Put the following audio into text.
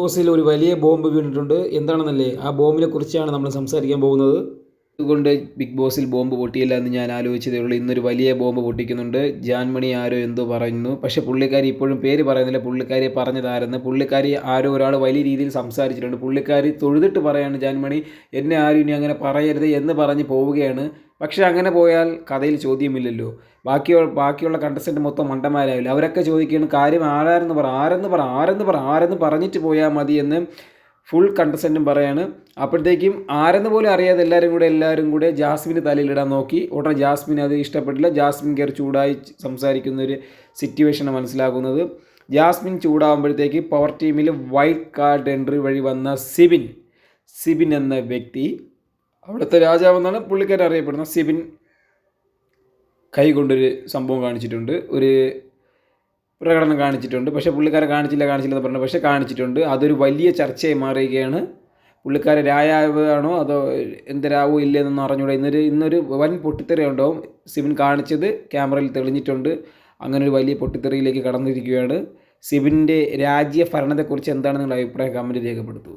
Ozil ഒരു വലിയ bomb വീണിട്ടുണ്ട്. എന്താണെന്നല്ലേ, ആ ബോംബിനെ കുറിച്ചാണ് നമ്മൾ സംസാരിക്കാൻ പോകുന്നത്. അതുകൊണ്ട് ബിഗ് ബോസിൽ ബോംബ് പൊട്ടിയില്ല എന്ന് ഞാൻ ആലോചിച്ചതേ ഉള്ളൂ. ഇന്നൊരു വലിയ ബോംബ് പൊട്ടിക്കുന്നുണ്ട്. ജാൻമണി ആരോ എന്തോ പറയുന്നു, പക്ഷേ പുള്ളിക്കാരി ഇപ്പോഴും പേര് പറയുന്നില്ല. പുള്ളിക്കാരി പറഞ്ഞതാരെന്ന്. പുള്ളിക്കാരി ആരോ ഒരാൾ വലിയ രീതിയിൽ സംസാരിച്ചിട്ടുണ്ട്. പുള്ളിക്കാരി തൊഴുതിട്ട് പറയാണ്, ജാൻമണി എന്നെ ആരും ഇനി അങ്ങനെ പറയരുത് എന്ന് പറഞ്ഞ് പോവുകയാണ്. പക്ഷേ അങ്ങനെ പോയാൽ കഥയിൽ ചോദ്യമില്ലല്ലോ. ബാക്കിയുള്ള കണ്ടസ്റ്റൻറ്റ് മൊത്തം മണ്ടന്മാരാവില്ല. അവരൊക്കെ ചോദിക്കുകയാണ്, കാര്യം ആരെന്ന് പറഞ്ഞിട്ട് പോയാൽ മതി എന്ന് ഫുൾ കണ്ടസ്റ്റൻറ്റും പറയാണ്. അപ്പോഴത്തേക്കും ആരെന്ന് പോലും അറിയാതെ എല്ലാവരും കൂടെ ജാസ്മിന് തലയിലിടാൻ നോക്കി. ഉടനെ ജാസ്മിൻ അത് ഇഷ്ടപ്പെട്ടില്ല. ജാസ്മിൻ കയറി ചൂടായി സംസാരിക്കുന്നൊരു സിറ്റുവേഷനാണ് മനസ്സിലാക്കുന്നത്. ജാസ്മിൻ ചൂടാകുമ്പോഴത്തേക്ക് പവർ ടീമിൽ വൈൽഡ് കാർഡ് എൻട്രി വഴി വന്ന സിബിൻ എന്ന വ്യക്തി, അവിടുത്തെ രാജാവെന്നാണ് പുള്ളിക്കാരൻ അറിയപ്പെടുന്നത്, സിബിൻ കൈ കൊണ്ടൊരു സംഭവം കാണിച്ചിട്ടുണ്ട്, ഒരു പ്രകടനം കാണിച്ചിട്ടുണ്ട്. പക്ഷേ പുള്ളിക്കാരെ കാണിച്ചില്ലെന്ന് പറഞ്ഞു, പക്ഷേ കാണിച്ചിട്ടുണ്ട്. അതൊരു വലിയ ചർച്ചയായി മാറുകയാണ്. പുള്ളിക്കാരെ രായാവ് ആണോ അതോ എന്തരാവോ ഇല്ലെന്നൊന്നും അറിഞ്ഞൂടെ. ഇന്നൊരു വൻ പൊട്ടിത്തെറി ഉണ്ടാവും. സിബിൻ കാണിച്ചത് ക്യാമറയിൽ തെളിഞ്ഞിട്ടുണ്ട്. അങ്ങനെ ഒരു വലിയ പൊട്ടിത്തെറിയിലേക്ക് കടന്നിരിക്കുകയാണ്. സിബിൻ്റെ രാജ്യ ഭരണത്തെക്കുറിച്ച് എന്താണ് നിങ്ങളുടെ അഭിപ്രായം? കമൻറ്റ് രേഖപ്പെടുത്തൂ.